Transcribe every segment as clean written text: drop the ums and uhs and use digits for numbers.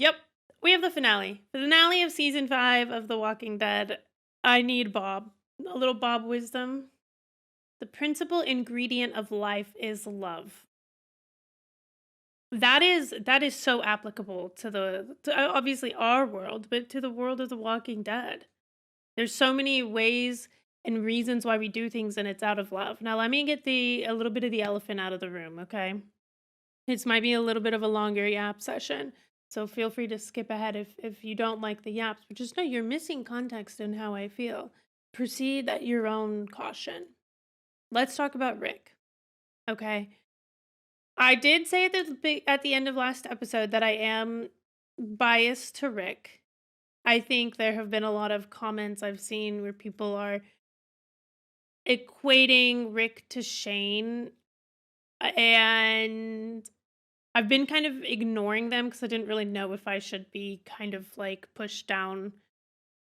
Yep. We have the finale. The finale of season 5 of The Walking Dead. I need Bob. A little Bob wisdom. The principal ingredient of life is love. That is so applicable to obviously our world, but to the world of The Walking Dead. There's so many ways and reasons why we do things and it's out of love. Now let me get a little bit of the elephant out of the room, okay? This might be a little bit of a longer yap session. So feel free to skip ahead if you don't like the yaps, but just know you're missing context in how I feel. Proceed at your own caution. Let's talk about Rick, okay? I did say at the end of last episode that I am biased to Rick. I think there have been a lot of comments I've seen where people are equating Rick to Shane, and I've been kind of ignoring them because I didn't really know if I should be kind of like pushed down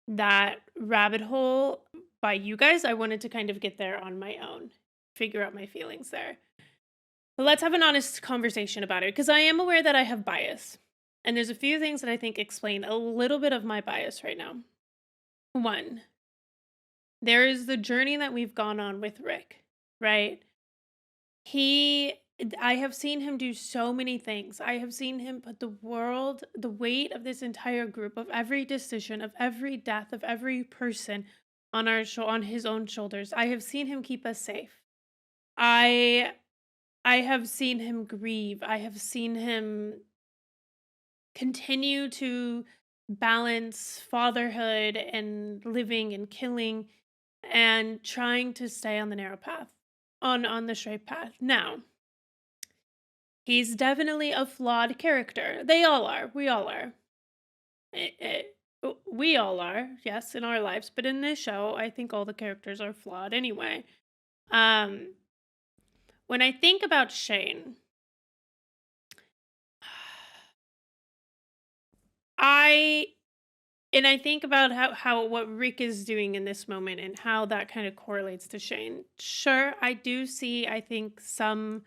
that rabbit hole by you guys. I wanted to kind of get there on my own, figure out my feelings there. But let's have an honest conversation about it because I am aware that I have bias. And there's a few things that I think explain a little bit of my bias right now. One, there is the journey that we've gone on with Rick, right? He I have seen him do so many things. I have seen him put the weight of this entire group, of every decision, of every death, of every person on his own shoulders. I have seen him keep us safe. I I have seen him grieve. I have seen him continue to balance fatherhood and living and killing and trying to stay on the narrow path, on the straight path. Now, he's definitely a flawed character. They all are. We all are. We all are, yes, in our lives, but in this show, I think all the characters are flawed anyway. Um, when I think about Shane, I I think about how what Rick is doing in this moment and how that kind of correlates to Shane. Sure, I do see, I think, some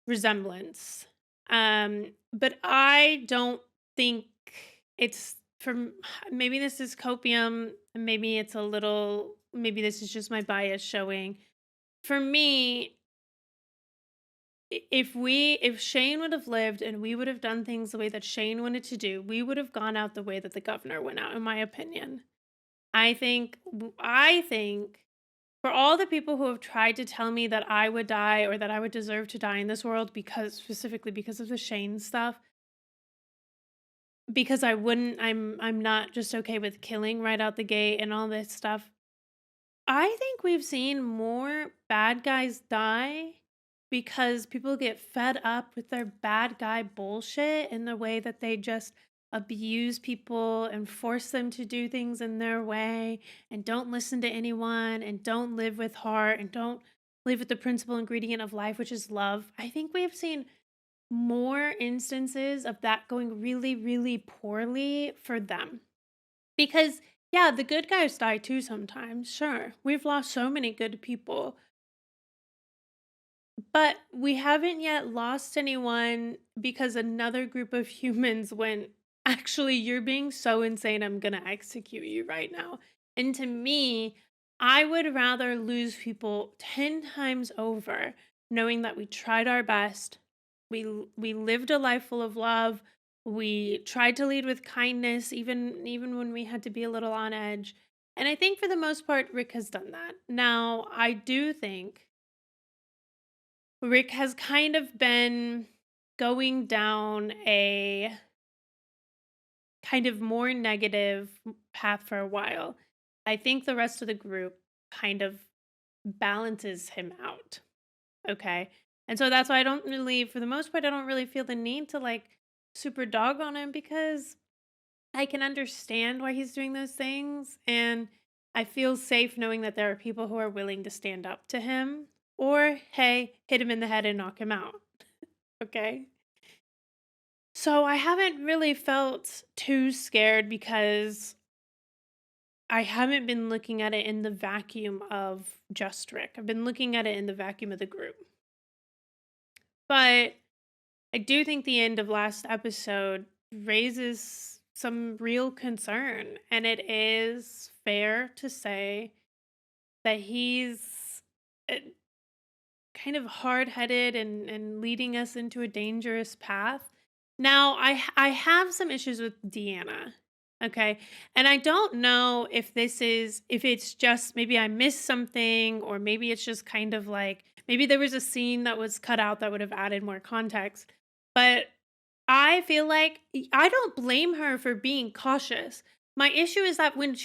resemblance. But I don't think it's from maybe this is copium, maybe it's a little maybe this is just my bias showing. For me, if Shane would have lived and we would have done things the way that Shane wanted to do, we would have gone out the way that the governor went out, in my opinion. I think for all the people who have tried to tell me that I would die or that I would deserve to die in this world because specifically because of the Shane stuff, because I'm not just okay with killing right out the gate and all this stuff. I think we've seen more bad guys die because people get fed up with their bad guy bullshit in the way that they just abuse people and force them to do things in their way and don't listen to anyone and don't live with heart and don't live with the principal ingredient of life, which is love. I think we have seen more instances of that going really, really poorly for them. Because, yeah, the good guys die too sometimes. Sure. We've lost so many good people, but we haven't yet lost anyone because another group of humans went, actually, you're being so insane. I'm going to execute you right now. And to me, I would rather lose people 10 times over knowing that we tried our best. We lived a life full of love. We tried to lead with kindness even when we had to be a little on edge. And I think for the most part Rick has done that. Now, I do think Rick has kind of been going down a kind of more negative path for a while. I think the rest of the group kind of balances him out. Okay. And so that's why I don't really, for the most part, I don't really feel the need to like super dog on him because I can understand why he's doing those things. And I feel safe knowing that there are people who are willing to stand up to him or, hey, hit him in the head and knock him out. Okay. So I haven't really felt too scared because I haven't been looking at it in the vacuum of just Rick. I've been looking at it in the vacuum of the group. But I do think the end of last episode raises some real concern. And it is fair to say that he's uh, kind of hard-headed and leading us into a dangerous path. Now, I have some issues with Deanna. Okay. And I don't know if if it's just maybe I missed something, or maybe it's just kind of like maybe there was a scene that was cut out that would have added more context. But I feel like I don't blame her for being cautious. My issue is that when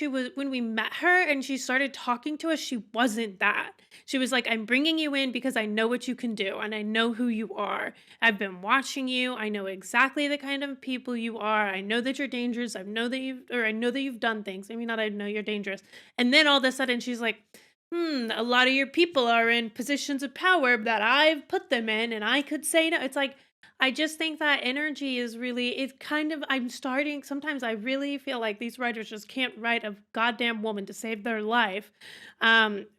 we met her and she started talking to us, she wasn't that. She was like, "I'm bringing you in because I know what you can do and I know who you are. I've been watching you. I know exactly the kind of people you are. I know that you're dangerous. I know that you've done things. I mean, not I know you're dangerous." And then all of a sudden she's like, a lot of your people are in positions of power that I've put them in and I could say no." It's like I just think that energy is really it's kind of I'm starting sometimes I really feel like these writers just can't write a goddamn woman to save their life.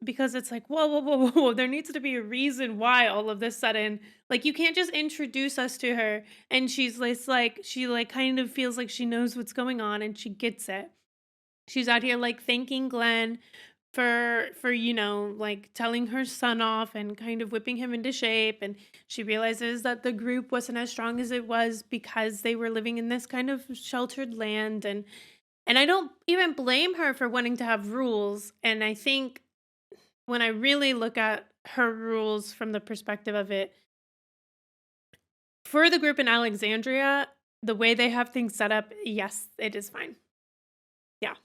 Because it's like, whoa, whoa, whoa, whoa, whoa, there needs to be a reason why all of this sudden, like you can't just introduce us to her and she like kind of feels like she knows what's going on and she gets it. She's out here like thanking Glenn for like telling her son off and kind of whipping him into shape, and she realizes that the group wasn't as strong as it was because they were living in this kind of sheltered land, and I don't even blame her for wanting to have rules. And I think when I really look at her rules from the perspective of it, for the group in Alexandria, the way they have things set up, yes, it is fine. Yeah.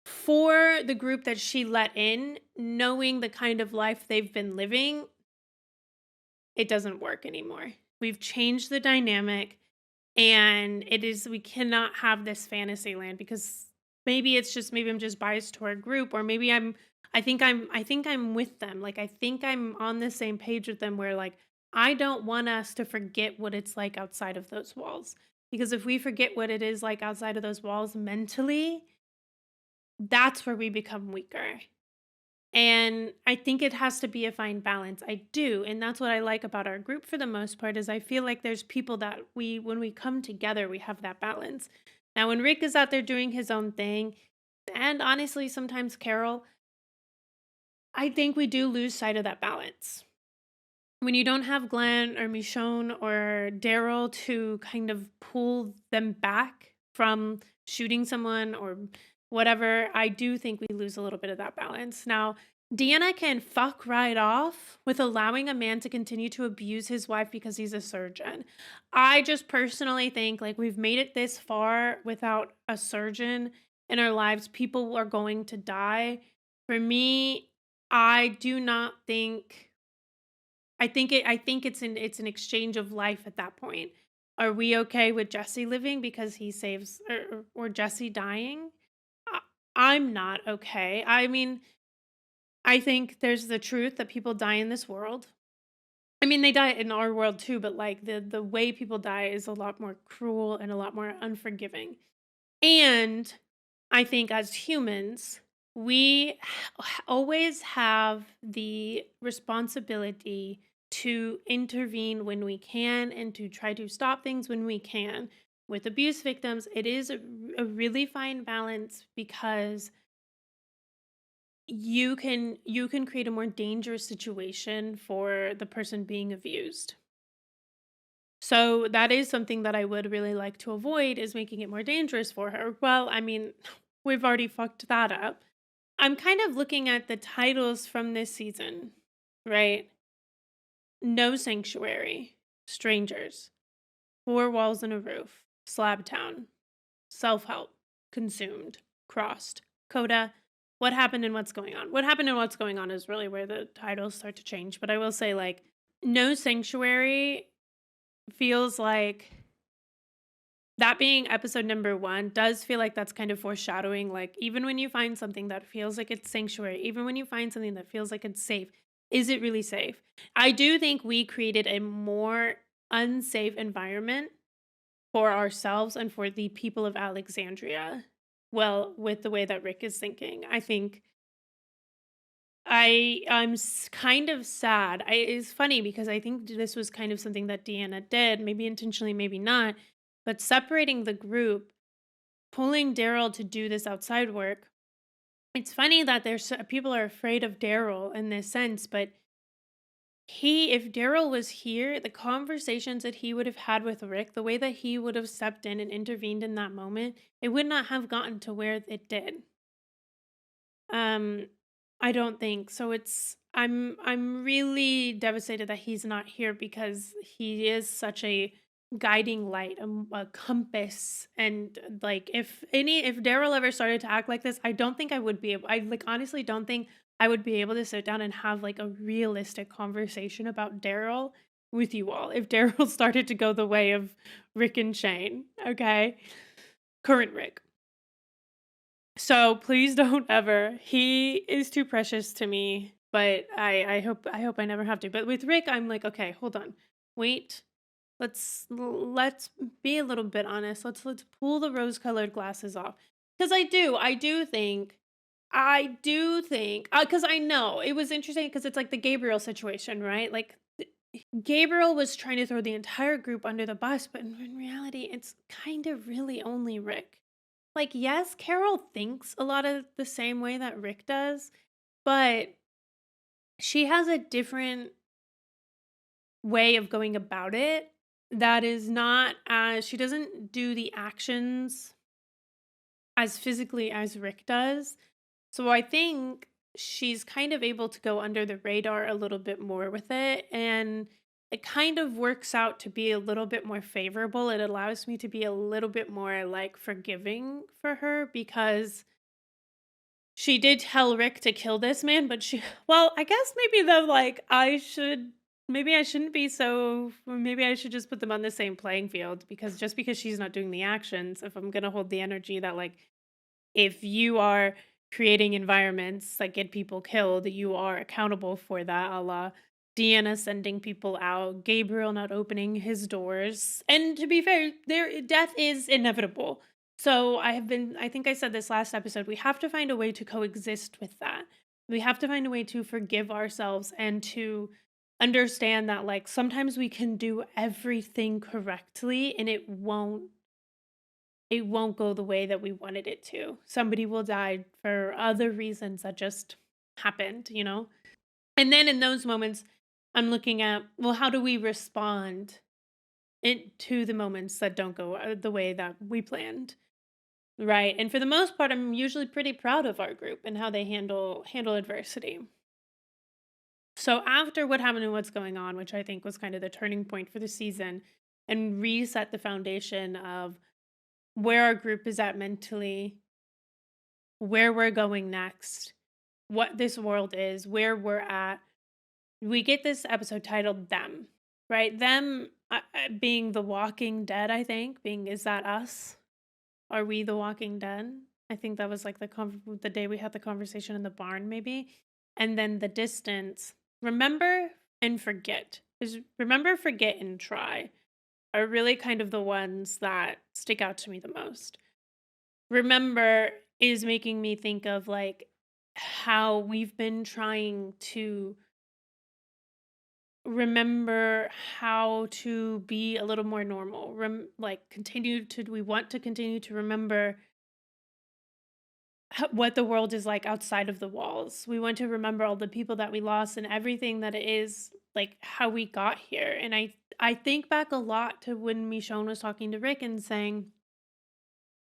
For the group that she let in, knowing the kind of life they've been living, it doesn't work anymore. We've changed the dynamic, and it is we cannot have this fantasy land because maybe I'm just biased to our group, or maybe I think I'm with them. Like I think I'm on the same page with them where like I don't want us to forget what it's like outside of those walls. Because if we forget what it is like outside of those walls mentally, that's where we become weaker. And I think it has to be a fine balance. I do, and that's what I like about our group for the most part is I feel like there's people that we when we come together, we have that balance. Now, when Rick is out there doing his own thing, and honestly, sometimes Carol, I think we do lose sight of that balance. When you don't have Glenn or Michonne or Daryl to kind of pull them back from shooting someone or whatever, I do think we lose a little bit of that balance. Now, Deanna can fuck right off with allowing a man to continue to abuse his wife because he's a surgeon. I just personally think like we've made it this far without a surgeon in our lives. People are going to die. For me, I do not think I think it's an exchange of life at that point. Are we okay with Jesse living because he saves or Jesse dying? I, I'm not okay. I mean, I think there's the truth that people die in this world. I mean, they die in our world too, but like the way people die is a lot more cruel and a lot more unforgiving. And I think as humans, always have the responsibility to intervene when we can and to try to stop things when we can. With abuse victims, it is a really fine balance because you can create a more dangerous situation for the person being abused. So that is something that I would really like to avoid is making it more dangerous for her. Well, I mean, we've already fucked that up. I'm kind of looking at the titles from this season, right? No Sanctuary, Strangers, Four Walls and a Roof, Slab Town, Self Help, Consumed, Crossed, Coda, What Happened and What's Going On. What Happened and What's Going On is really where the titles start to change. But I will say, like, No Sanctuary feels like that being episode number 1 does feel like that's kind of foreshadowing, like, even when you find something that feels like it's sanctuary, even when you find something that feels like it's safe, is it really safe? I do think we created a more unsafe environment for ourselves and for the people of Alexandria. Well, with the way that Rick is thinking, I think kind of sad. It's funny because I think this was kind of something that Deanna did, maybe intentionally, maybe not, But separating the group, pulling Daryl to do this outside work, it's funny that people are afraid of Daryl in this sense, but if Daryl was here, the conversations that he would have had with Rick, the way that he would have stepped in and intervened in that moment, it would not have gotten to where it did. Um, I don't think so. I'm really devastated that he's not here because he is such a guiding light, a compass, and like if Daryl ever started to act like this, I don't think I would be able. I like honestly don't think I would be able to sit down and have like a realistic conversation about Daryl with you all if Daryl started to go the way of Rick and Shane. Okay, current Rick. So please don't ever. He is too precious to me, but I hope I never have to. But with Rick, I'm like, okay, hold on. Wait. Let's be a little bit honest. Let's pull the rose-colored glasses off. Cuz I do think cuz I know it was interesting cuz it's like the Gabriel situation, right? Like Gabriel was trying to throw the entire group under the bus, but in reality, it's kind of really only Rick. Like, yes, Carol thinks a lot of the same way that Rick does, but she has a different way of going about it that is not as she doesn't do the actions as physically as Rick does. So I think she's kind of able to go under the radar a little bit more with it. And it kind of works out to be a little bit more favorable. It allows me to be a little bit more like forgiving for her because she did tell Rick to kill this man, but well, I guess maybe though, like, maybe I shouldn't be so, maybe I should just put them on the same playing field because just because she's not doing the actions, if I'm going to hold the energy that, like, if you are creating environments that get people killed, you are accountable for that, a la Deanna sending people out, Gabriel not opening his doors. And to be fair, death is inevitable. So I think I said this last episode, we have to find a way to coexist with that. We have to find a way to forgive ourselves and to understand that like sometimes we can do everything correctly and it won't go the way that we wanted it to. Somebody will die for other reasons that just happened. And then in those moments, I'm looking at, well, how do we respond to the moments that don't go the way that we planned? Right. And for the most part, I'm usually pretty proud of our group and how they handle adversity. So after what happened and what's going on, which I think was kind of the turning point for the season and reset the foundation of where our group is at mentally, where we're going next, what this world is, where we're at. We get this episode titled Them, right? Them being the walking dead, I think, being, is that us? Are we the walking dead? I think that was like the day we had the conversation in the barn, maybe. And then the distance, remember and forget. Is remember, forget, and try are really kind of the ones that stick out to me the most. Remember is making me think of like how we've been trying to remember how to be a little more normal. We want to continue to remember what the world is like outside of the walls. We want to remember all the people that we lost and everything that it is like how we got here. And I think back a lot to when Michonne was talking to Rick and saying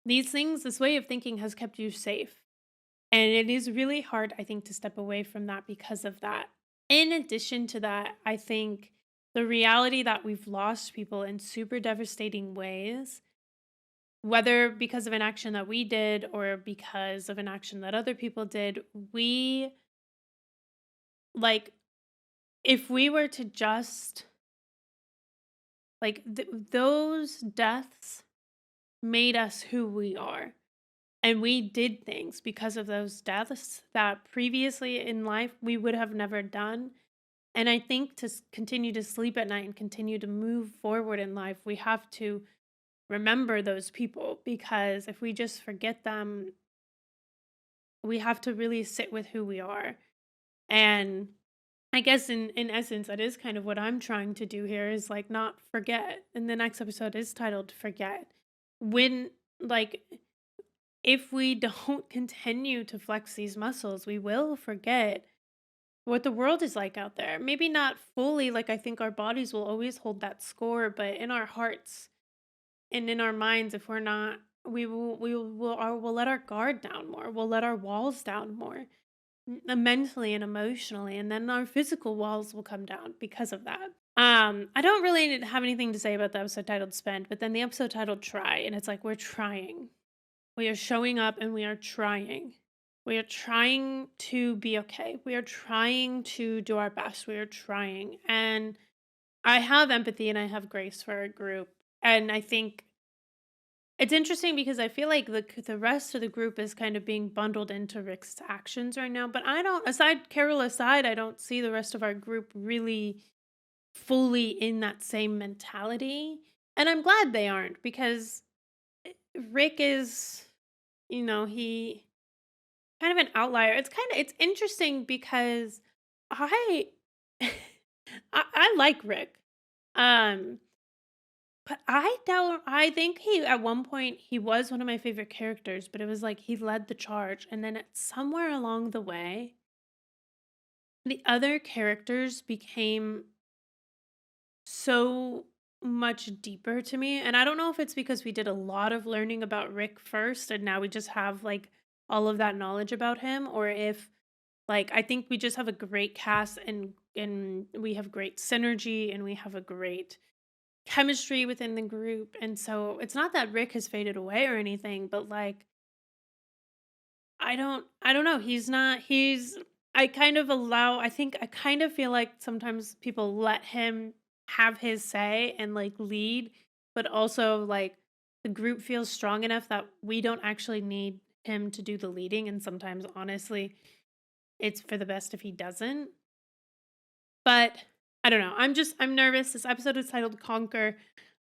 these things, this way of thinking has kept you safe. And it is really hard, I think, to step away from that because of that. In addition to that, I think the reality that we've lost people in super devastating ways, whether because of an action that we did or because of an action that other people did, we like, if we were to just like those deaths made us who we are. And we did things because of those deaths that previously in life we would have never done. And I think to continue to sleep at night and continue to move forward in life, we have to remember those people because if we just forget them, we have to really sit with who we are. And I guess in essence, that is kind of what I'm trying to do here is like not forget. And the next episode is titled Forget. When like if we don't continue to flex these muscles, we will forget what the world is like out there. Maybe not fully, like I think our bodies will always hold that score, but in our hearts and in our minds, if we're not, we'll let our guard down more. We'll let our walls down more, mentally and emotionally, and then our physical walls will come down because of that. I don't really have anything to say about the episode titled Spend, but then the episode titled Try, and it's like we're trying. We are showing up and we are trying. We are trying to be okay. We are trying to do our best. We are trying. And I have empathy and I have grace for our group. And I think it's interesting because I feel like the rest of the group is kind of being bundled into Rick's actions right now. But I don't, aside Carol aside, I don't see the rest of our group really fully in that same mentality. And I'm glad they aren't because Rick is, he kind of an outlier. It's interesting because I I like Rick. Um, but I think he at one point he was one of my favorite characters, but it was like he led the charge and then somewhere along the way, the other characters became so much deeper to me. And I don't know if it's because we did a lot of learning about Rick first and now we just have like all of that knowledge about him, or if like, I think we just have a great cast and we have great synergy and we have a great chemistry within the group. And so it's not that Rick has faded away or anything, but like I don't know. He's not he's I kind of allow I think I kind of feel like sometimes people let him have his say and like lead, but also like the group feels strong enough that we don't actually need him to do the leading, and sometimes honestly it's for the best if he doesn't. But I don't know. I'm nervous. This episode is titled Conquer.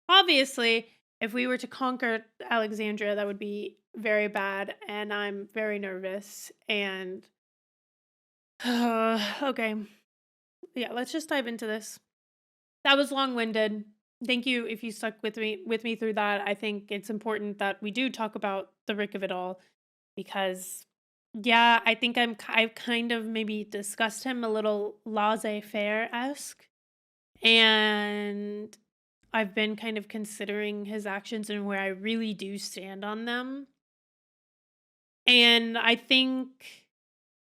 Obviously, if we were to conquer Alexandria, that would be very bad. And I'm very nervous. And okay. Yeah, let's just dive into this. That was long-winded. Thank you if you stuck with me through that. I think it's important that we do talk about the Rick of it all because yeah, I think I've kind of maybe discussed him a little laissez-faire esque, and I've been kind of considering his actions and where I really do stand on them. And I think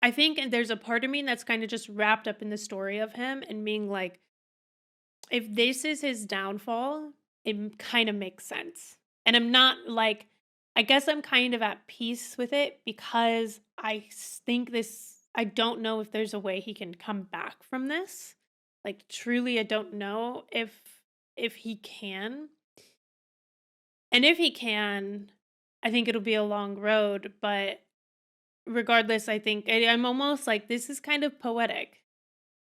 there's a part of me that's kind of just wrapped up in the story of him and being like, if this is his downfall, it kind of makes sense. And I'm not like, I guess I'm kind of at peace with it because think I don't know if there's a way he can come back from this. Like truly, I don't know if he can. And if he can, I think it'll be a long road, but regardless, I'm almost like this is kind of poetic,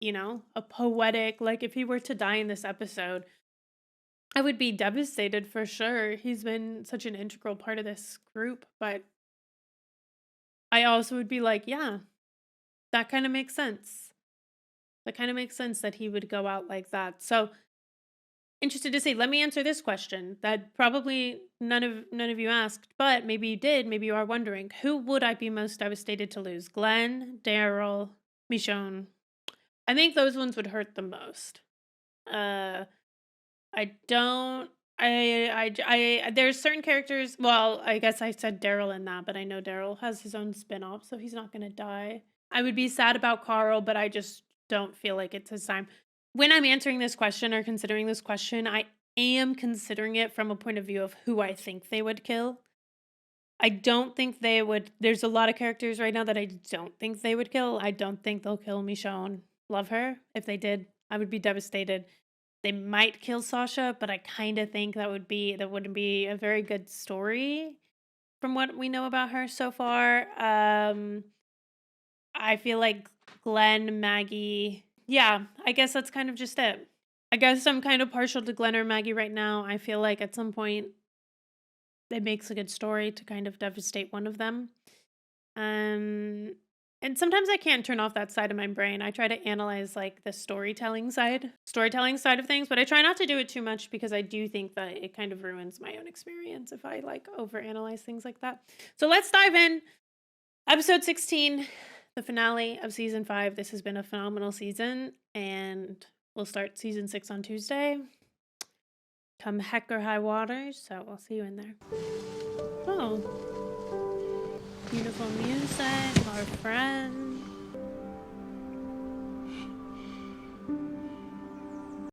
a poetic, like if he were to die in this episode, I would be devastated for sure. He's been such an integral part of this group, but I also would be like, yeah, that kind of makes sense. That kind of makes sense that he would go out like that. So, interested to see. Let me answer this question that probably none of you asked, but maybe you did. Maybe you are wondering, who would I be most devastated to lose? Glenn, Daryl, Michonne. I think those ones would hurt the most. Uh, I don't. There's certain characters. Well, I guess I said Daryl in that, but I know Daryl has his own spin-off, so he's not gonna die. I would be sad about Carl, but I just don't feel like it's his time. When I'm answering this question or considering this question, I am considering it from a point of view of who I think they would kill. I don't think they would. There's a lot of characters right now that I don't think they would kill. I don't think they'll kill Michonne. Love her. If they did, I would be devastated. They might kill Sasha, but I kind of think that wouldn't be a very good story from what we know about her so far. I feel like Glenn, Maggie. Yeah, I guess that's kind of just it. I guess I'm kind of partial to Glenn or Maggie right now. I feel like at some point it makes a good story to kind of devastate one of them. Um And sometimes I can't turn off that side of my brain. I try to analyze like the storytelling side of things, but I try not to do it too much because I do think that it kind of ruins my own experience if I like overanalyze things like that. So let's dive in. Episode 16, the finale of season 5. This has been a phenomenal season, and we'll start season 6 on Tuesday. Come heck or high water, so I'll see you in there. Oh. Beautiful music, our friend.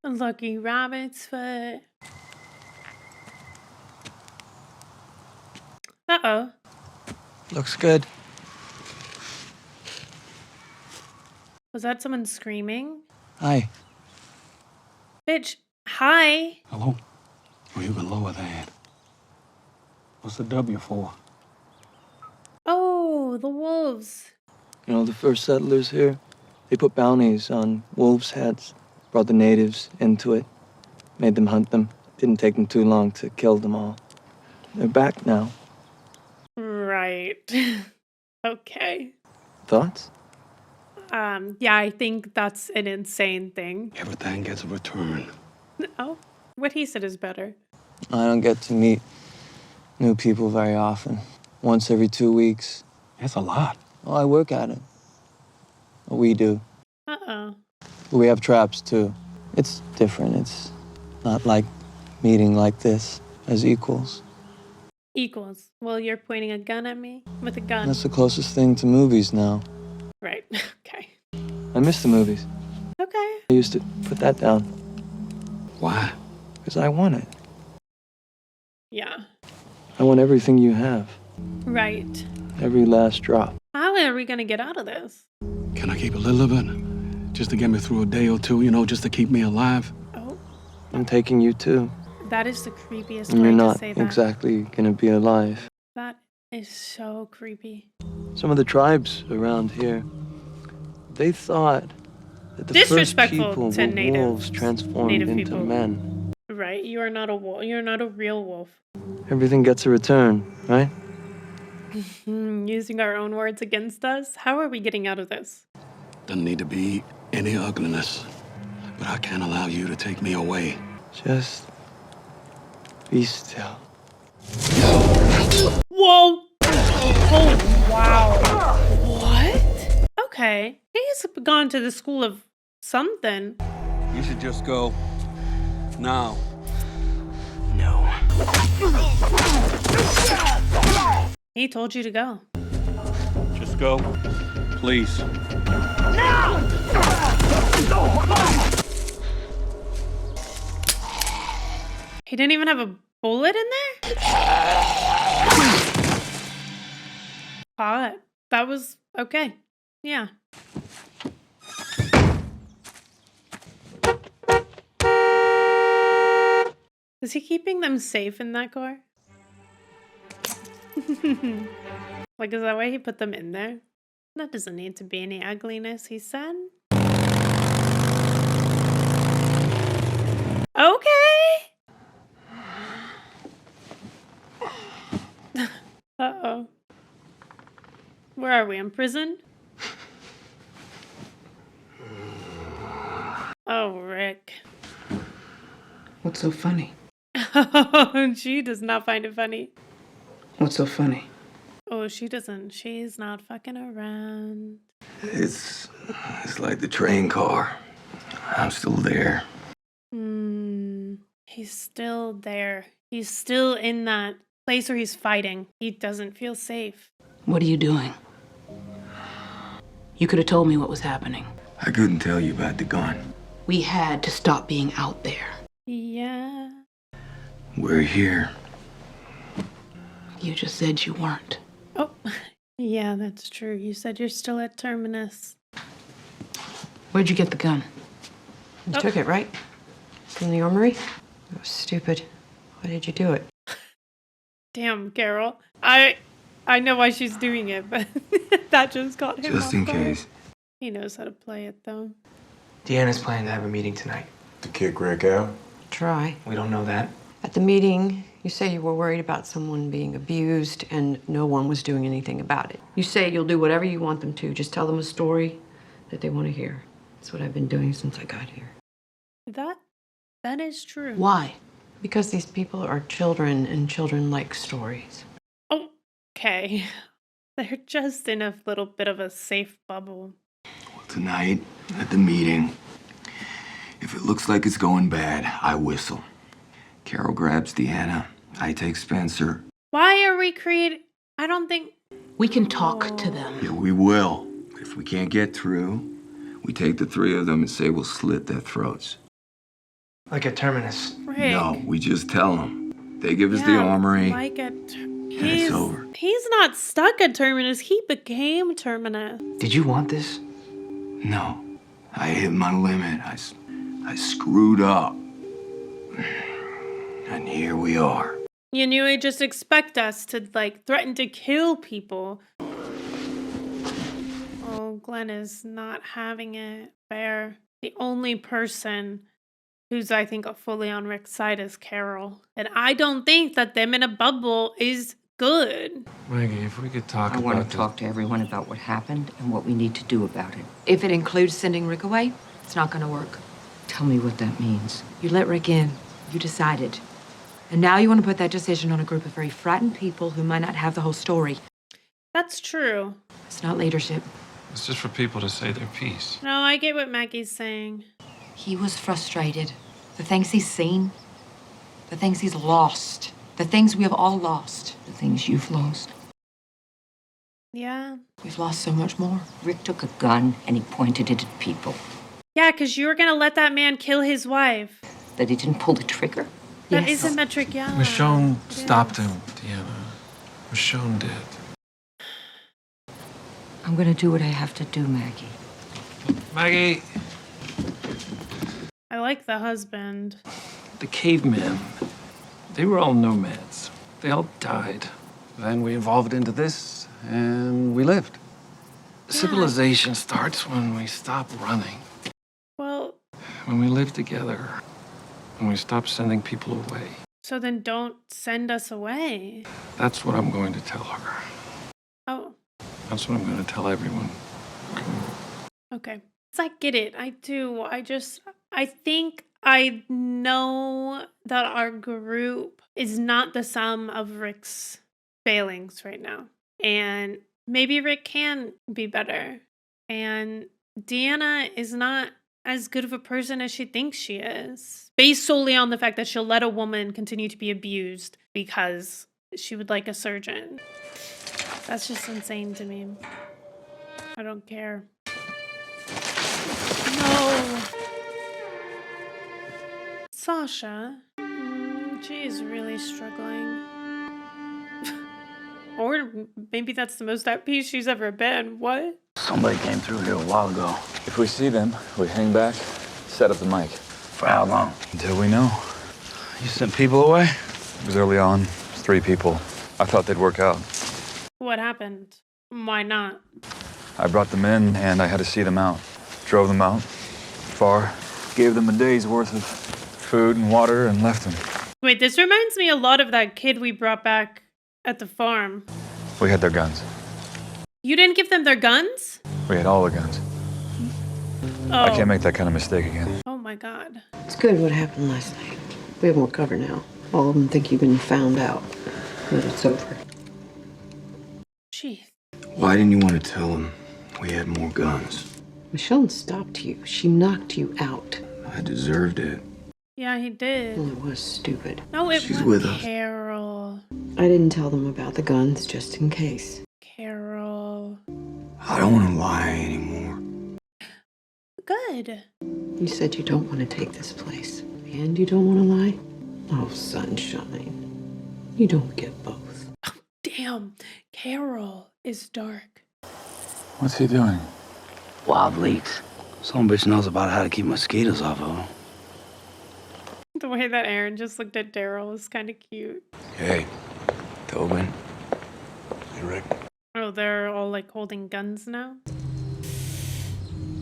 A lucky rabbit's foot. Uh-oh. Looks good. Was that someone screaming? Hi. Bitch, hi. Hello? Oh, you can lower that. What's the W for? Oh, the wolves. You know, the first settlers here, they put bounties on wolves' heads, brought the natives into it, made them hunt them. Didn't take them too long to kill them all. They're back now. Right. Okay. Thoughts? Yeah, I think that's an insane thing. Everything gets a return. Oh, what he said is better. I don't get to meet new people very often. Once every 2 weeks. That's a lot. Oh, I work at it. Well, we do. Uh-oh. But we have traps, too. It's different. It's not like meeting like this as equals. Equals. Well, you're pointing a gun at me with a gun. That's the closest thing to movies now. Right. Okay. I miss the movies. Okay. I used to put that down. Why? Because I want it. Yeah. I want everything you have. Right. Every last drop. How are we gonna get out of this? Can I keep a little of it? Just to get me through a day or two, just to keep me alive? Oh, I'm taking you too. that is the creepiest And way you're to not say that. exactly gonna be alive. That is so creepy. Some of the tribes around here, they thought that the first Disrespectful people to were natives, wolves transformed native into people. men. Right. You are not a wolf. You're not a real wolf. Everything gets a return, right? Using our own words against us. How are we getting out of this? Doesn't need to be any ugliness. But I can't allow you to take me away. Just be still. Whoa! Oh, wow. What? Okay. He's gone to the school of something. You should just go. Now. No. He told you to go. Just go. Please. He didn't even have a bullet in there? Hot. That was okay. Yeah. Is he keeping them safe in that car? Like, is that why he put them in there? That doesn't need to be any ugliness, he said. Okay. Uh-oh. Where are we? In prison? Oh, Rick. What's so funny? She does not find it funny. What's so funny? Oh, she doesn't. She's not fucking around. It's like the train car. I'm still there. He's still there. He's still in that place where he's fighting. He doesn't feel safe. What are you doing? You could have told me what was happening. I couldn't tell you about the gun. We had to stop being out there. Yeah. We're here. You just said you weren't. Oh, yeah, that's true. You said you're still at Terminus. Where'd you get the gun? You took it, right? From the armory? That was stupid. Why did you do it? Damn, Carol. I know why she's doing it, but that just got him Just off in guard. case. He knows how to play it, though. Deanna's planning to have a meeting tonight. To kick Rick out? Try. We don't know that. At the meeting, You say you were worried about someone being abused and no one was doing anything about it. You say you'll do whatever you want them to. Just tell them a story that they want to hear. That's what I've been doing since I got here. That that is true. Why? Because these people are children and children like stories. Okay. They're just in a little bit of a safe bubble. Tonight, at the meeting, if it looks like it's going bad, I whistle. Carol grabs Deanna. I take Spencer. Why are we creating? I don't think. We can talk to them. Yeah, we will. If we can't get through, we take the three of them and say we'll slit their throats. Like at Terminus. Rick. No, we just tell them. They give us the Yeah, armory. Like at. it's over. He's not stuck at Terminus. He became Terminus. Did you want this? No, I hit my limit. I screwed up. And here we are. You knew he'd just expect us to, like, threaten to kill people. Oh, Glenn is not having it fair. The only person who's, I think, fully on Rick's side is Carol. And I don't think that them in a bubble is good. Maggie, if we could talk I about want this. to talk to everyone about what happened and what we need to do about it. If it includes sending Rick away, it's not going to work. Tell me what that means. You let Rick in. You decided. And now you want to put that decision on a group of very frightened people who might not have the whole story. That's true. It's not leadership. It's just for people to say their piece. No, I get what Maggie's saying. He was frustrated. The things he's seen, the things he's lost, the things we have all lost, the things you've lost. Yeah. We've lost so much more. Rick took a gun and he pointed it at people. Yeah, because you were going to let that man kill his wife. That he didn't pull the trigger. That Yes. isn't metric, yeah. Michonne It stopped is. him, Deanna. Michonne did. I'm gonna do what I have to do, Maggie. Maggie, I like the husband. the cavemen, they were all nomads. They all died. Then we evolved into this, and we lived. Civilization starts when we stop running, Well, when we live together, when we stop sending people away. so then don't send us away. That's what I'm going to tell her. Oh, That's what I'm going to tell everyone. okay. I get it. I do. I think I know that our group is not the sum of Rick's failings right now. And maybe Rick can be better. And Deanna is not as good of a person as she thinks she is, based solely on the fact that she'll let a woman continue to be abused because she would like a surgeon. That's just insane to me. I don't care. No. Sasha. She is really struggling. Or maybe that's the most at peace she's ever been. What? Somebody came through here a while ago. If we see them, we hang back, set up the mic. For how long? Until we know. You sent people away? It was early on. 3 people. I thought they'd work out. What happened? Why not? I brought them in and I had to see them out. Drove them out far. Gave them a day's worth of food and water and left them. Wait, this reminds me a lot of that kid we brought back at the farm. We had their guns. You didn't give them their guns? We had all their guns. Oh. I can't make that kind of mistake again. Oh my god. It's good what happened last night. We have more cover now. All of them think you've been found out. But it's over. Jeez. Why didn't you want to tell them we had more guns? Michonne stopped you. She knocked you out. I deserved it. Yeah, he did. Well, it was stupid. No, it She's was with us. Carol. I didn't tell them about the guns just in case. Carol. I don't want to lie anymore. Good. You said you don't want to take this place. And you don't want to lie? Oh, sunshine. You don't get both. Damn. Carol is dark. What's he doing? Wild leaks. Some bitch knows about how to keep mosquitoes off of them. The way that Aaron just looked at Daryl is kind of cute. Hey, Tobin. Hey, Rick. Oh, they're all like holding guns now?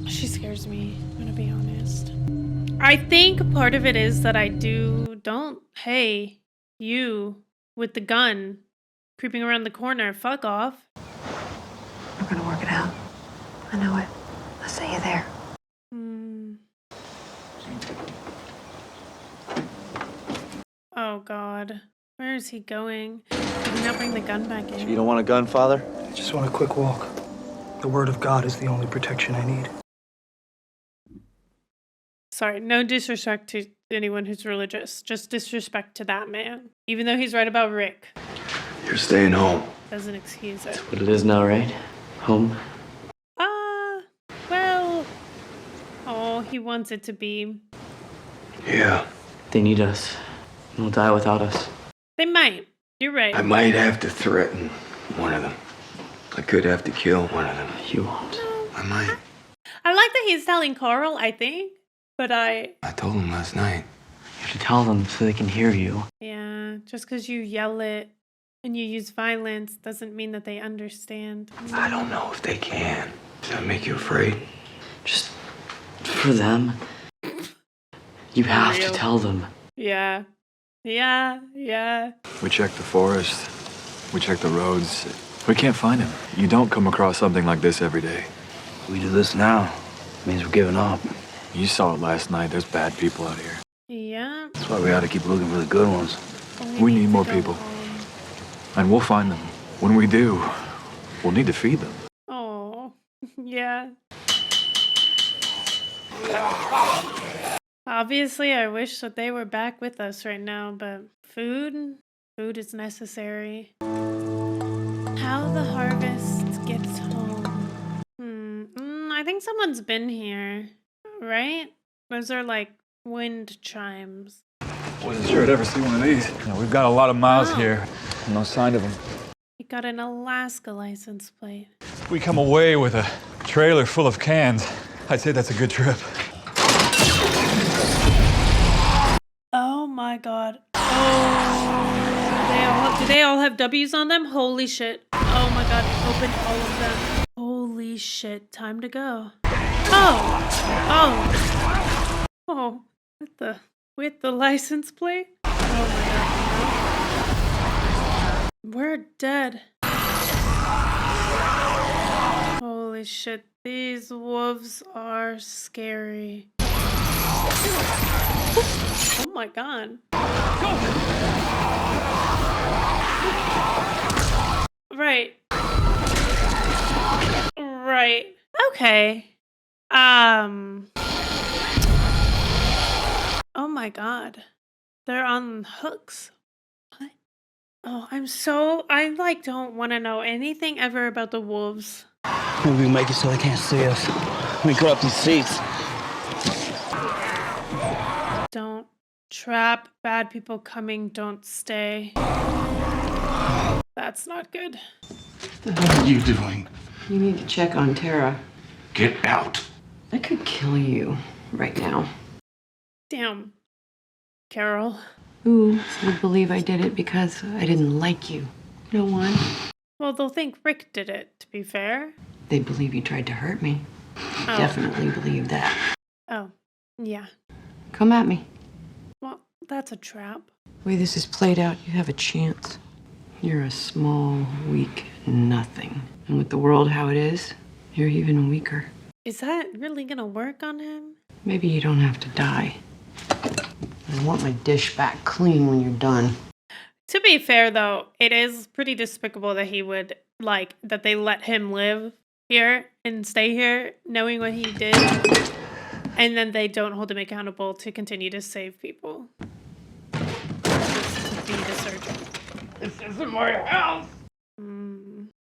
She scares me, I'm gonna be honest. I think part of it is that I don't, hey, You with the gun creeping around the corner. Fuck off. We're gonna work it out. I know it. I'll see you there. Hmm. Oh God. Where is he going? Did he not bring the gun back in? You don't want a gun, Father? I just want a quick walk. The word of God is the only protection I need. Sorry, no disrespect to anyone who's religious. Just disrespect to that man. Even though he's right about Rick. You're staying home. Doesn't excuse it. What it is now, right? Home? Well. Oh, he wants it to be. Yeah. They need us. They'll die without us. They might. You're right. I might have to threaten one of them. I could have to kill one of them. You won't. I might. I like that he's telling Carl, I think. But I told him last night. You have to tell them so they can hear you. yeah, just because you yell it and you use violence doesn't mean that they understand. I don't know if they can. Does that make you afraid? Just for them. You have to Real. tell them. Yeah. Yeah. Yeah. We checked the forest. We checked the roads. We can't find him. You don't come across something like this every day. We do this now. It means we're giving up. You saw it last night. There's bad people out here. Yeah. That's why we gotta keep looking for the good ones. We need to more go people. home. And we'll find them. When we do, we'll need to feed them. Oh, yeah. Obviously, I wish that they were back with us right now, but food is necessary. How the harvest gets home. I think someone's been here, right? Those are like wind chimes. Wasn't sure I'd ever see one of these. We've got a lot of miles Oh. here. No sign of them. You got an Alaska license plate. We come away with a trailer full of cans. I'd say that's a good trip. Oh my God. Oh, do they all have W's on them? Holy shit. Oh my God, open all of them. Holy shit, time to go. Oh, with the license plate? Oh my God. We're dead. Holy shit, these wolves are scary. Oh my God. Right. Right. Okay. Oh my God. They're on hooks. What? Oh, I like don't want to know anything ever about the wolves. Maybe we can make it so they can't see us. We cut up these seats. Don't trap bad people coming, don't stay. That's not good. What are you doing? You need to check on Tara. Get out. I could kill you right now. Damn. Carol. Who would believe I did it because I didn't like you? No one. Well, they'll think Rick did it, to be fair. They believe you tried to hurt me. Oh. Definitely believe that. Oh, yeah. Come at me. Well, that's a trap. The way this is played out, you have a chance. You're a small, weak nothing. And with the world how it is, you're even weaker. Is that really gonna work on him? Maybe you don't have to die. I want my dish back clean when you're done. To be fair, though, it is pretty despicable that he would, that they let him live here and stay here, knowing what he did, and then they don't hold him accountable to continue to save people. Just be the surgeon. This isn't my house.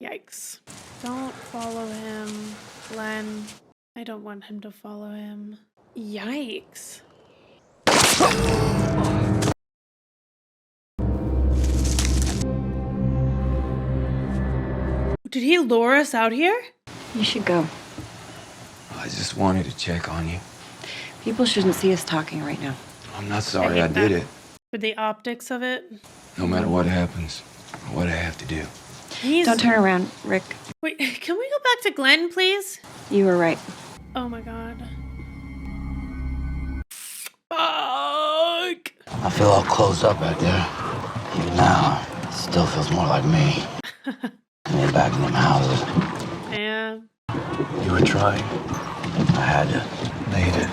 Yikes. Don't follow him, Glenn. I don't want him to follow him. Yikes. Did he lure us out here? You should go. I just wanted to check on you. People shouldn't see us talking right now. I'm not sorry I hate did that. it. For the optics of it? No matter what happens, or what I have to do. Don't turn around, Rick. Wait, can we go back to Glenn, please? You were right. Oh my God. Fuck! I feel all closed up out there. But now, it still feels more like me. And they're back in them houses. Yeah. You were trying. I had to. Made it.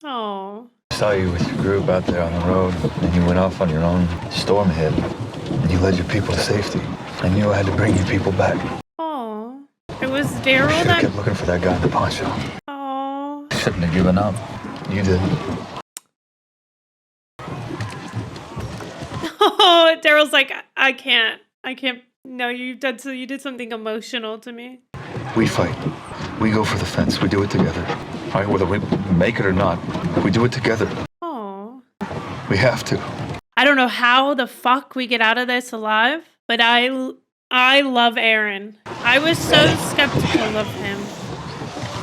Oh. I saw you with your group out there on the road, and you went off on your own. Storm hit, and you led your people to safety. I knew I had to bring you people back. Oh. It was I Daryl should have that. kept looking for that guy in the poncho. Oh. Shouldn't have given up. You didn't. Oh, Daryl's like, I can't. No, you did something emotional to me. We fight. We go for the fence. We do it together. All right, whether we make it or not, we do it together. Oh. We have to. I don't know how the fuck we get out of this alive, but I love Aaron. I was so skeptical of him,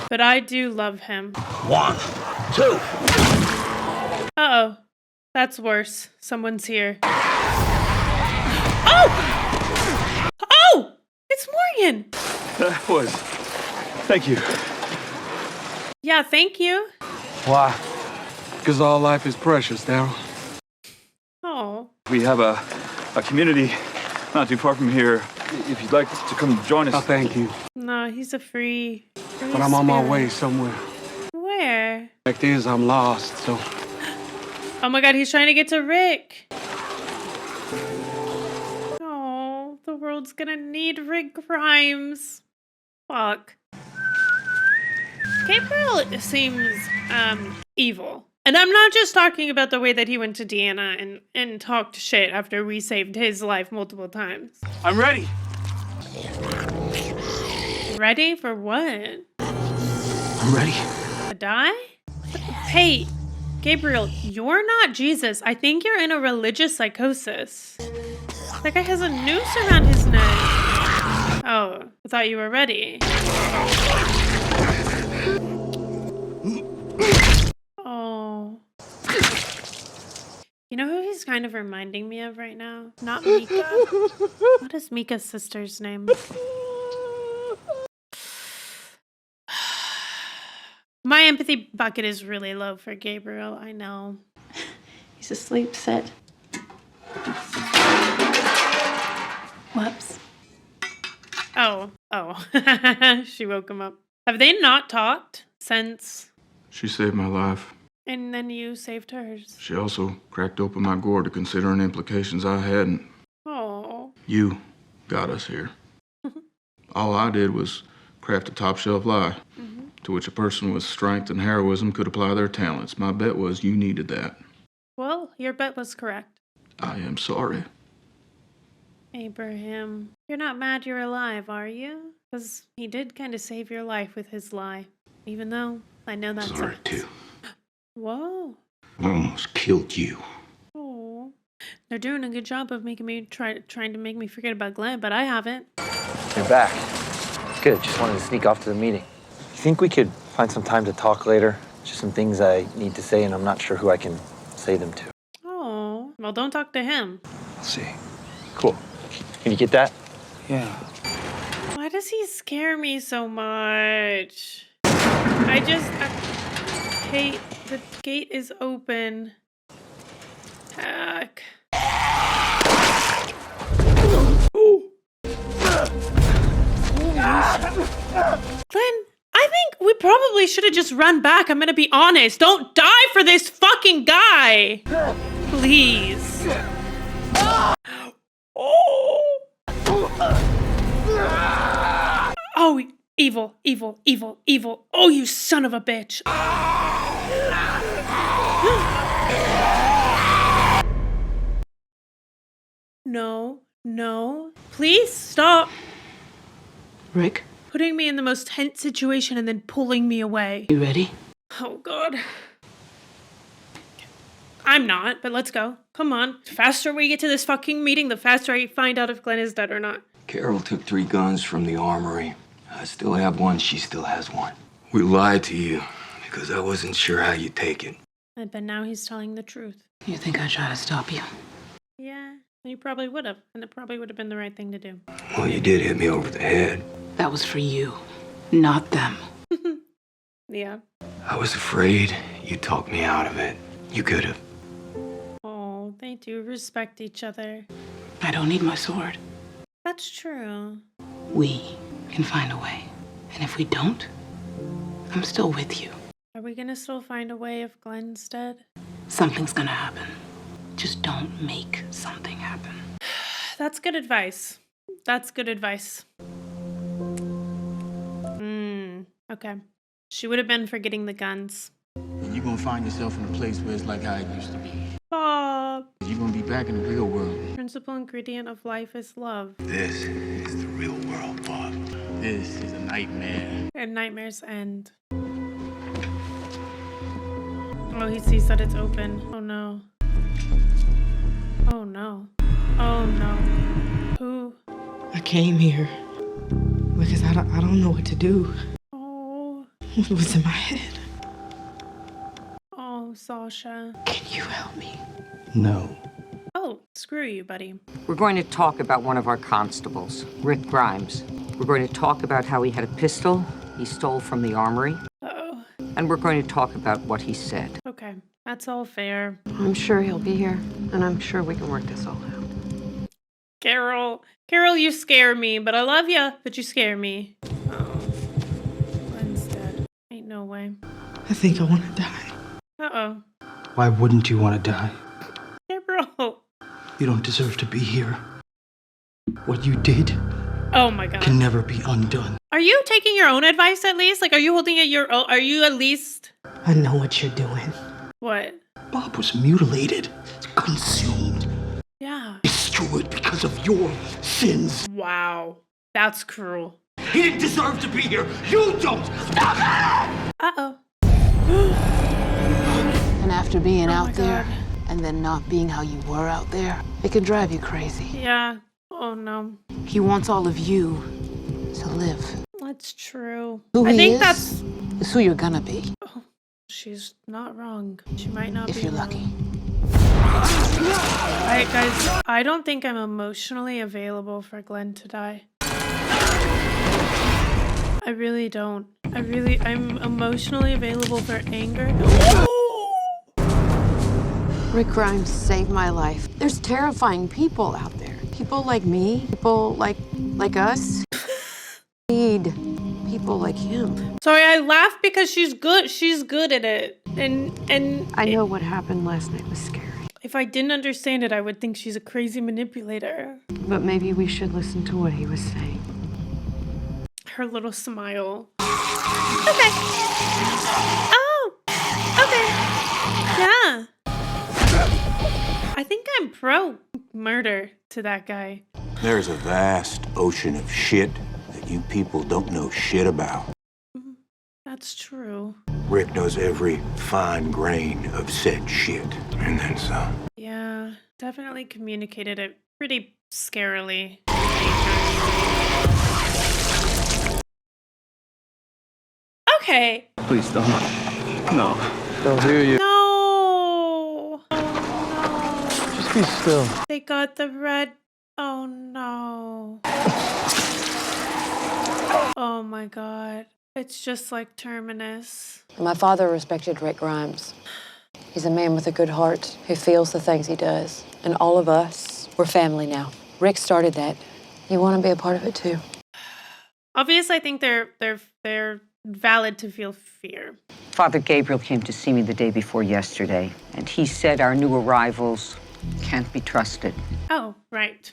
but I do love him. 1, 2. Uh-oh. That's worse. Someone's here. Oh! Oh! It's Morgan! That was. Thank you. Yeah, thank you. Why? Because all life is precious, Daryl. Oh. We have a community not too far from here. If you'd like to come join us. Oh, thank you. No, he's a free But I'm on my spirit. way somewhere. Where? Fact is, I'm lost, so. Oh my god, he's trying to get to Rick. Oh, the world's gonna need Rick Grimes. Fuck. Gabriel seems, evil. And I'm not just talking about the way that he went to Deanna and talked shit after we saved his life multiple times. I'm ready. Ready for what? I'm ready. To die? Hey, Gabriel, you're not Jesus. I think you're in a religious psychosis. That guy has a noose around his neck. Oh, I thought you were ready. Oh. You know who he's kind of reminding me of right now? Not Mika. What is Mika's sister's name? My empathy bucket is really low for Gabriel, I know. He's asleep. Sit. Whoops. Oh. She woke him up. Have they not talked since? She saved my life. And then you saved hers. She also cracked open my gourd to consider any implications I hadn't. Oh. You got us here. All I did was craft a top-shelf lie to which a person with strength and heroism could apply their talents. My bet was you needed that. Well, your bet was correct. I am sorry. Abraham, you're not mad you're alive, are you? Because he did kind of save your life with his lie. Even though I know that's Sorry, too. Whoa. I almost killed you. Oh. They're doing a good job of making me trying to make me forget about Glenn, but I haven't. You're back. Good. Just wanted to sneak off to the meeting. You think we could find some time to talk later? Just some things I need to say, and I'm not sure who I can say them to. Oh. Well, don't talk to him. We'll see. Cool. Can you get that? Yeah. Why does he scare me so much? I hate the gate is open. Heck. Glenn, I think we probably should have just run back. I'm gonna be honest. Don't die for this fucking guy. Please. Oh, evil, evil, evil, evil. Oh, you son of a bitch. No. Please stop. Rick, Putting me in the most tense situation and then pulling me away. you ready? Oh, God. I'm not, but let's go. Come on. The faster we get to this fucking meeting, the faster I find out if Glenn is dead or not. Carol took 3 guns from the armory. I still have one, she still has one. We lied to you because I wasn't sure how you'd take it. But now he's telling the truth. You think I'd try to stop you? Yeah, you probably would have. And it probably would have been the right thing to do. Well, you did hit me over the head. That was for you, not them. Yeah. I was afraid you'd talk me out of it. You could have. Oh, they do respect each other. I don't need my sword. That's true. We can find a way. And if we don't, I'm still with you. Are we gonna still find a way if Glenn's dead? Something's gonna happen. Just don't make something happen. That's good advice. That's good advice. Okay. She would have been for getting the guns. And you're gonna find yourself in a place where it's like how it used to be. Bob. You're gonna be back in the real world. Principal ingredient of life is love. This is the real world, Bob. This is a nightmare. And nightmares end. Oh, he sees that it's open. Oh no. Oh no. Oh no. Who? I came here because I don't know what to do. Oh. What was in my head? Oh, Sasha. Can you help me? No. Oh, screw you, buddy. We're going to talk about one of our constables, Rick Grimes. We're going to talk about how he had a pistol he stole from the armory. Uh-oh. And we're going to talk about what he said. Okay, that's all fair. I'm sure he'll be here, and I'm sure we can work this all out. Carol. Carol, you scare me, but I love you, but you scare me. Oh. Glenn's dead. Ain't no way. I think I want to die. Uh-oh. Why wouldn't you want to die? Carol. You don't deserve to be here. What you did Oh my god. can never be undone. Are you taking your own advice at least? Like, are you holding it your own? Are you at least... I know what you're doing. What? Bob was mutilated, consumed, Yeah. destroyed because of your sins. Wow. That's cruel. He didn't deserve to be here. You don't. Stop it! Uh-oh. And after being Oh my out there God. and then not being how you were out there, it can drive you crazy. Yeah. Oh no. He wants all of you to live. That's true. Who I he think is that's... is who you're gonna be, Oh, she's not wrong. She might not if be you're wrong. lucky. Alright, guys. I don't think I'm emotionally available for Glenn to die. I really don't. I'm emotionally available for anger. Rick Grimes saved my life. There's terrifying people out there. People like me, people like us. Need people like him. Sorry, I laugh because she's good. She's good at it. And I know what happened last night was scary. if I didn't understand it, I would think she's a crazy manipulator. But maybe we should listen to what he was saying. Her little smile. Okay. Oh. Okay. Yeah. I think I'm pro murder to that guy. There's a vast ocean of shit that you people don't know shit about. That's true. Rick knows every fine grain of said shit, and then some. Yeah, definitely communicated it pretty scarily. Okay. Please don't. No. They'll hear you. No. Oh, Just be still. no. They got the red. Oh no. Oh my god. It's just like Terminus. My father respected Rick Grimes. He's a man with a good heart who feels the things he does. And all of us, we're family now. Rick started that. You want to be a part of it too. Obviously, I think they're valid to feel fear. Father Gabriel came to see me the day before yesterday, and he said our new arrivals can't be trusted, Oh, right.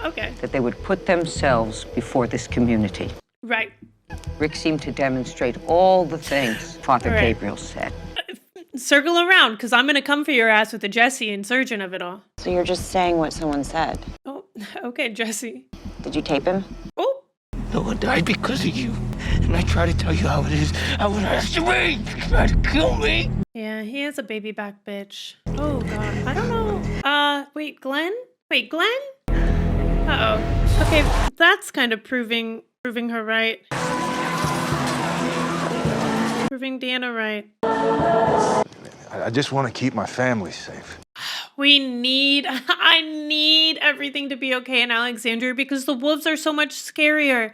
Okay. that they would put themselves before this community. Right. Rick seemed to demonstrate all the things Father Right. Gabriel said. Circle around, because I'm going to come for your ass with the Jesse and surgeon of it all. So you're just saying what someone said. Oh, okay, Jesse. Did you tape him? Oh. No one died because of you. And I try to tell you how it is. I was asked to me. You try to kill me. Yeah, he is a baby back bitch. Oh, God. I don't know. Wait, Glenn? Wait, Glenn? Uh-oh. Okay, that's kind of proving her right. Proving Deanna right. I just want to keep my family safe. I need everything to be okay in Alexandria because the wolves are so much scarier.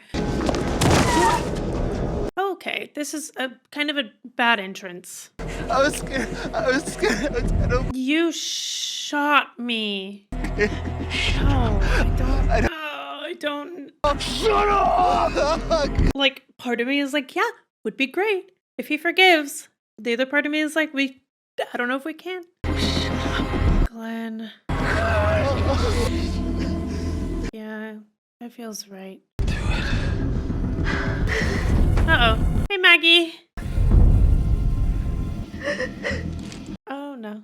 Okay, this is a kind of a bad entrance. I was scared. I was scared. You shh. shot me. No, I don't. Shut up! Like, part of me is like, yeah, would be great if he forgives. The other part of me is like, I don't know if we can. Glenn. Yeah, that feels right. Uh-oh. Hey, Maggie. Oh, no.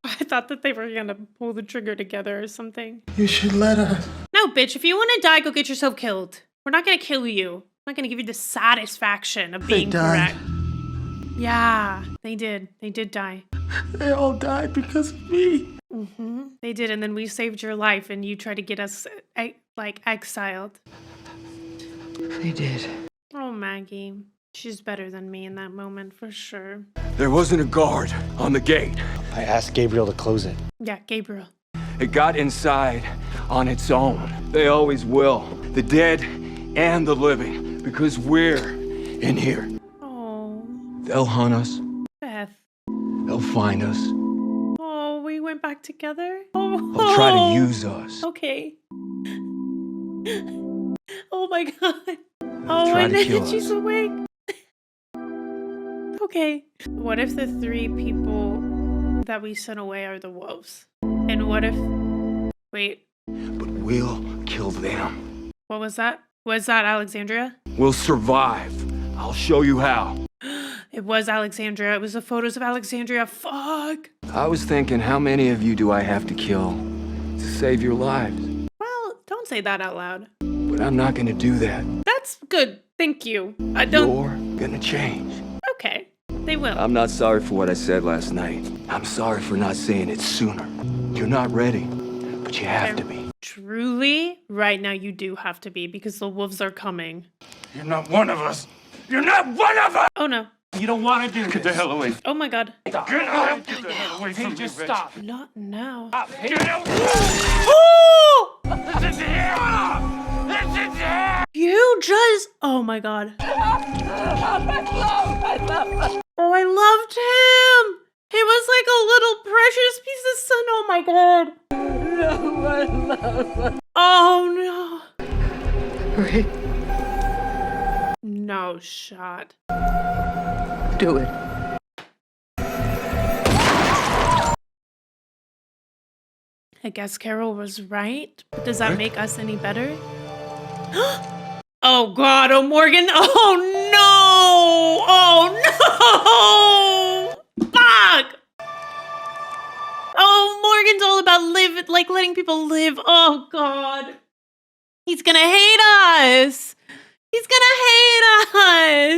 I thought that they were gonna pull the trigger together or something. You should let her. No, bitch, if you want to die, go get yourself killed. We're not gonna kill you. I'm not gonna give you the satisfaction of being correct. Yeah, they did. They did die. They all died because of me. They did, and then we saved your life, and you tried to get us, like, exiled. They did. Oh, Maggie. She's better than me in that moment, for sure. There wasn't a guard on the gate. I asked Gabriel to close it. Yeah, Gabriel. It got inside on its own. They always will. The dead and the living. Because we're in here. Oh, They'll hunt us. Beth. They'll find us. Oh, we went back together? Oh. They'll try to use us. Okay. Oh my god. Oh, try and to then kill she's us. awake. Okay. What if the 3 people that we sent away are the wolves? And what if... Wait, But we'll kill them. what was that? Was that Alexandria? We'll survive. I'll show you how. It was Alexandria. It was the photos of Alexandria. Fuck. I was thinking, how many of you do I have to kill to save your lives? Well, don't say that out loud. But I'm not gonna do that. That's good. Thank you. I don't... You're gonna change. Okay. They will. I'm not sorry for what I said last night. I'm sorry for not saying it sooner. You're not ready, but you have to be. Truly, right now you do have to be, because the wolves are coming. You're not one of us. You're not one of us! Oh no. You don't want to do this. Get the hell away. Oh my god. Get out! Get the hell away from me, just Rich. stop. Not now. Get out! Oh! This is here! This is here! You just... Oh my god. Oh, I loved him! He was like a little precious piece of sun. Oh my god. No, I love. Oh no. Rick, No shot. do it. I guess Carol was right. But does that make us any better? Oh god, oh Morgan. Oh no! Oh no! Fuck! Oh, Morgan's all about letting people live. Oh god. He's gonna hate us. He's gonna hate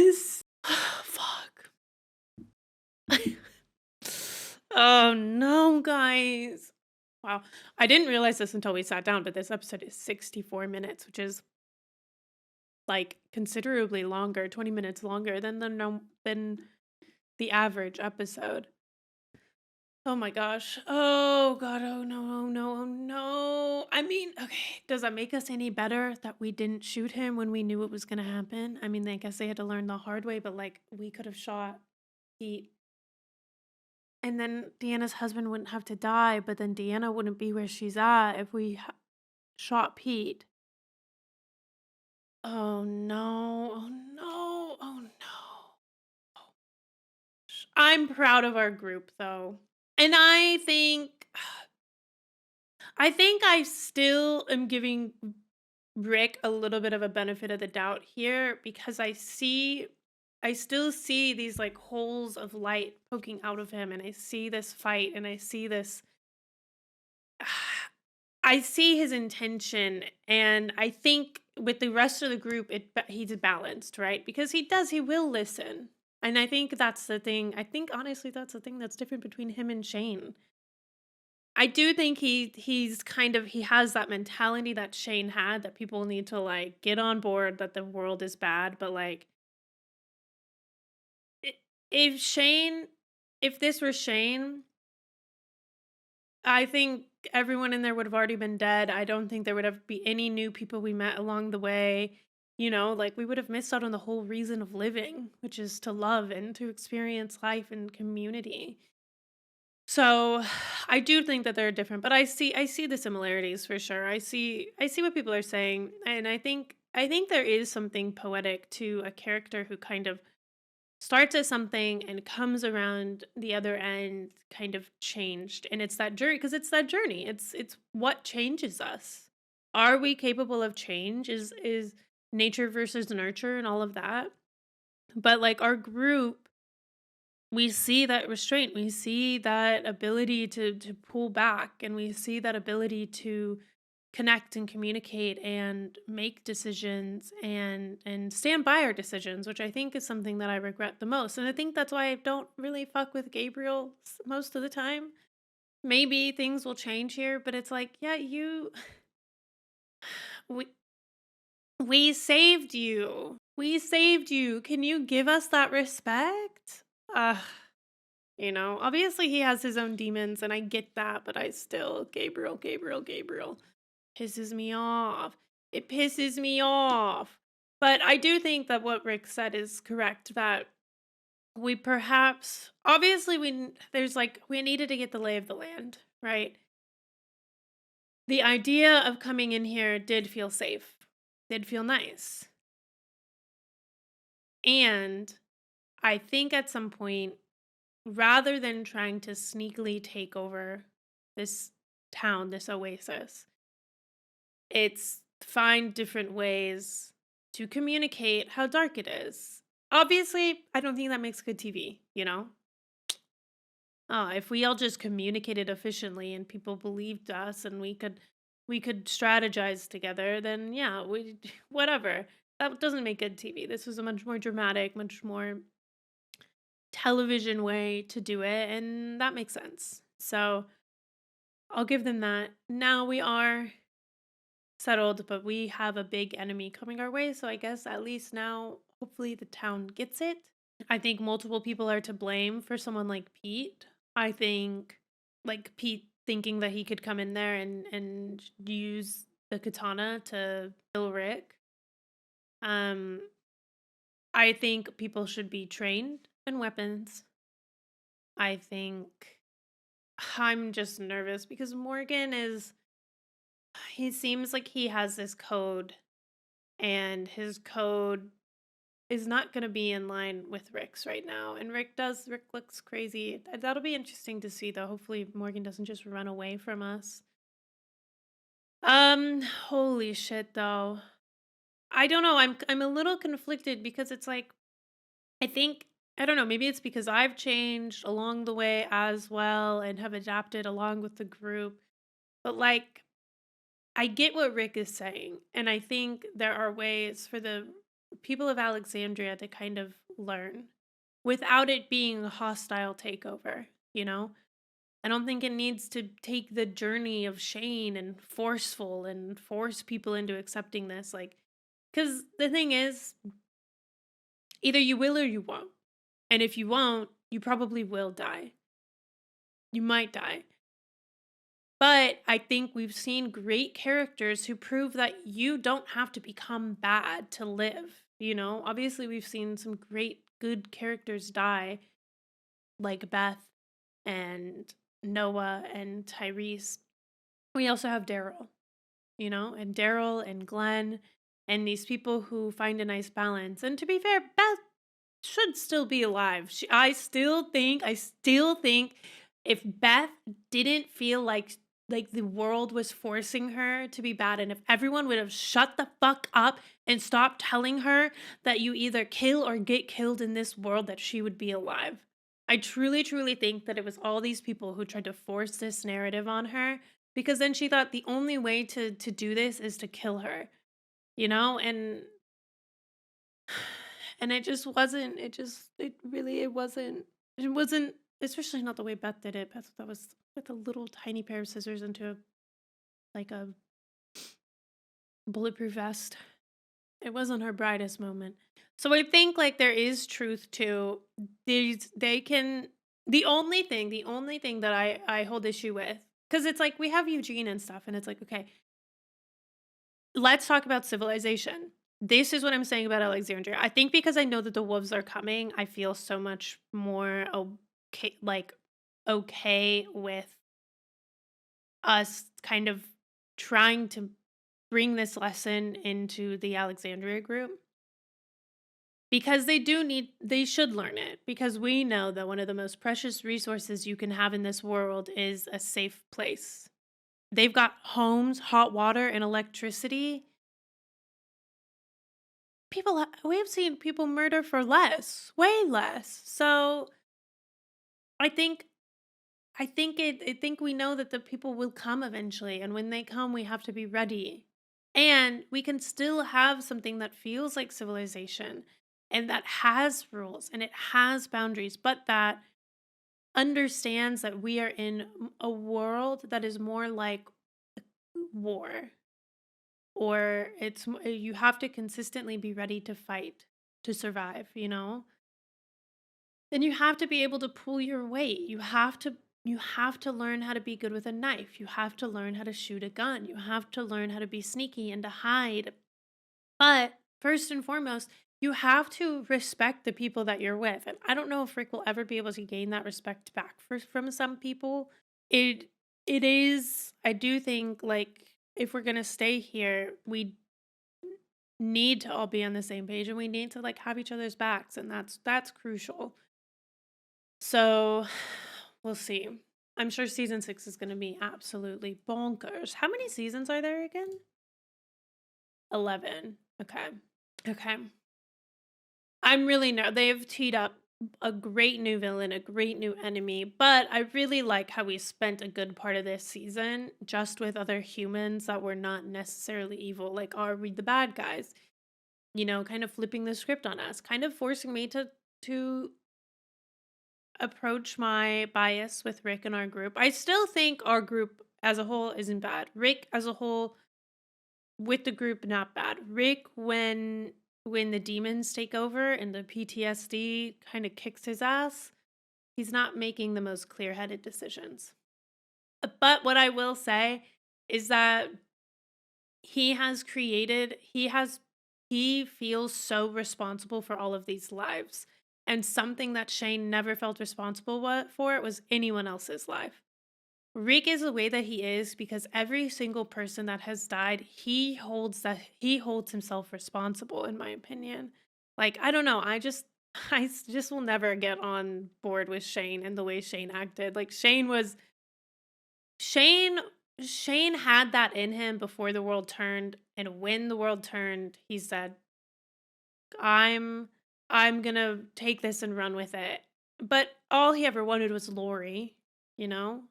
us. Fuck. Oh no, guys. Wow. I didn't realize this until we sat down, but this episode is 64 minutes, which is like considerably longer, 20 minutes longer than the average episode. Oh my gosh. Oh god, oh no, oh no, oh no. I mean, okay, does that make us any better that we didn't shoot him when we knew it was gonna happen? I mean, I guess they had to learn the hard way, but like we could have shot Pete. And then Deanna's husband wouldn't have to die, but then Deanna wouldn't be where she's at if we shot Pete. Oh no, oh no, oh no. I'm proud of our group though. And I think I still am giving Rick a little bit of a benefit of the doubt here because I still see these like holes of light poking out of him, and I see this fight, and I see this I see his intention, and I think with the rest of the group he's balanced, right? Because he will listen. And I think that's the thing. I think honestly that's the thing that's different between him and Shane. I do think he has that mentality that Shane had, that people need to like get on board that the world is bad, but like if this were Shane, I think everyone in there would have already been dead. I don't think there would be any new people we met along the way. You know, like we would have missed out on the whole reason of living, which is to love and to experience life and community. So I do think that they're different, but I see the similarities for sure. I see what people are saying, and I think there is something poetic to a character who kind of starts as something and comes around the other end kind of changed. And it's that journey, because it's that journey. It's what changes us. Are we capable of change? Is nature versus nurture and all of that. But like our group, we see that restraint, we see that ability to pull back, and we see that ability to connect and communicate and make decisions and stand by our decisions, which I think is something that I regret the most. And I think that's why I don't really fuck with Gabriel most of the time. Maybe things will change here, but it's like, yeah, you we we saved you. We saved you. Can you give us that respect? Obviously he has his own demons and I get that, but I still, Gabriel pisses me off. It pisses me off. But I do think that what Rick said is correct, that we perhaps obviously there's like we needed to get the lay of the land, right? The idea of coming in here did feel safe. Did feel nice. And I think at some point, rather than trying to sneakily take over this town, this oasis, it's find different ways to communicate how dark it is. Obviously, I don't think that makes good TV, you know? If we all just communicated efficiently and people believed us and we could strategize together, then yeah, we whatever. That doesn't make good TV. This was a much more dramatic, much more television way to do it, and that makes sense. So I'll give them that. Now we are settled, but we have a big enemy coming our way. So I guess at least now, hopefully, the town gets it. I think multiple people are to blame for someone like Pete. I think, like, Pete thinking that he could come in there and use the katana to kill Rick. Um, I think people should be trained in weapons. I think I'm just nervous because Morgan he seems like he has this code, and his code is not going to be in line with Rick's right now. And Rick looks crazy. That'll be interesting to see, though. Hopefully Morgan doesn't just run away from us. Holy shit, though. I don't know. I'm a little conflicted because it's like, I don't know, maybe it's because I've changed along the way as well and have adapted along with the group. But like, I get what Rick is saying, and I think there are ways for the people of Alexandria to kind of learn without it being a hostile takeover, you know? I don't think it needs to take the journey of Shane and forceful and force people into accepting this. Like, because the thing is, either you will or you won't. And if you won't, you probably will die. You might die. But I think we've seen great characters who prove that you don't have to become bad to live. Obviously, we've seen some great, good characters die, like Beth and Noah and Tyrese. We also have Daryl, and Daryl and Glenn and these people who find a nice balance. And to be fair, Beth should still be alive. I still think if Beth didn't feel like the world was forcing her to be bad, and if everyone would have shut the fuck up and stopped telling her that you either kill or get killed in this world, that she would be alive. I truly, truly think that it was all these people who tried to force this narrative on her, because then she thought the only way to do this is to kill her, and it just wasn't. It wasn't, especially not the way Beth did it. Beth, that was with a little tiny pair of scissors into a bulletproof vest. It wasn't her brightest moment. So I think like there is truth to these. The only thing that I hold issue with, because it's like we have Eugene and stuff, and it's like, okay, let's talk about civilization. This is what I'm saying about Alexandria. I think because I know that the wolves are coming, I feel so much more okay, like okay with us kind of trying to bring this lesson into the Alexandria group because they should learn it because we know that one of the most precious resources you can have in this world is a safe place. They've got homes, hot water, and electricity. We have seen people murder for less, way less. So I think I think we know that the people will come eventually, and when they come, we have to be ready. And we can still have something that feels like civilization and that has rules and it has boundaries, but that understands that we are in a world that is more like war, or you have to consistently be ready to fight to survive, you know? Then you have to be able to pull your weight. You have to learn how to be good with a knife. You have to learn how to shoot a gun. You have to learn how to be sneaky and to hide. But first and foremost, you have to respect the people that you're with. And I don't know if Rick will ever be able to gain that respect back from some people. It it is I do think like if we're going to stay here, we need to all be on the same page and we need to like have each other's backs, and that's crucial. So we'll see. I'm sure season 6 is going to be absolutely bonkers. How many seasons are there again? 11. Okay. Okay. I'm really they've teed up a great new villain, a great new enemy, but I really like how we spent a good part of this season just with other humans that were not necessarily evil. Like, are we the bad guys? You know, kind of flipping the script on us, kind of forcing me to approach my bias with Rick and our group. I still think our group as a whole isn't bad. Rick as a whole with the group not bad. Rick when the demons take over and the PTSD kind of kicks his ass, he's not making the most clear-headed decisions. But what I will say is that he feels so responsible for all of these lives. And something that Shane never felt responsible for was anyone else's life. Rick is the way that he is because every single person that has died, he holds himself responsible, in my opinion. Like, I don't know, I just will never get on board with Shane and the way Shane acted. Like Shane Shane had that in him before the world turned, and when the world turned, he said, "I'm I'm gonna take this and run with it." But all he ever wanted was Lori, you know?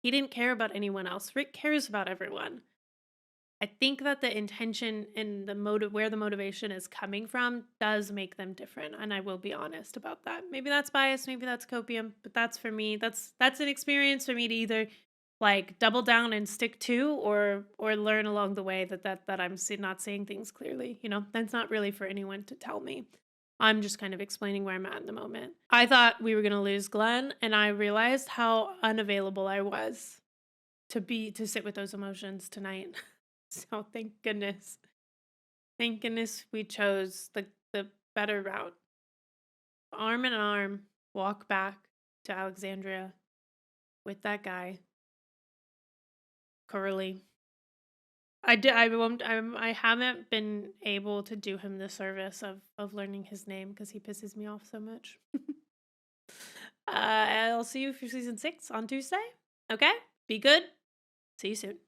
He didn't care about anyone else. Rick cares about everyone. I think that the intention and the motive, where the motivation is coming from, does make them different, and I will be honest about that. Maybe that's bias, maybe that's copium, but that's for me. That's an experience for me to either like double down and stick to, or learn along the way that not seeing things clearly. You know, that's not really for anyone to tell me. I'm just kind of explaining where I'm at in the moment. I thought we were gonna lose Glenn, and I realized how unavailable I was to sit with those emotions tonight. So thank goodness. Thank goodness we chose the better route. Arm in arm, walk back to Alexandria with that guy, Curly. I won't I haven't been able to do him the service of learning his name because he pisses me off so much. I'll see you for season 6 on Tuesday. Okay? Be good. See you soon.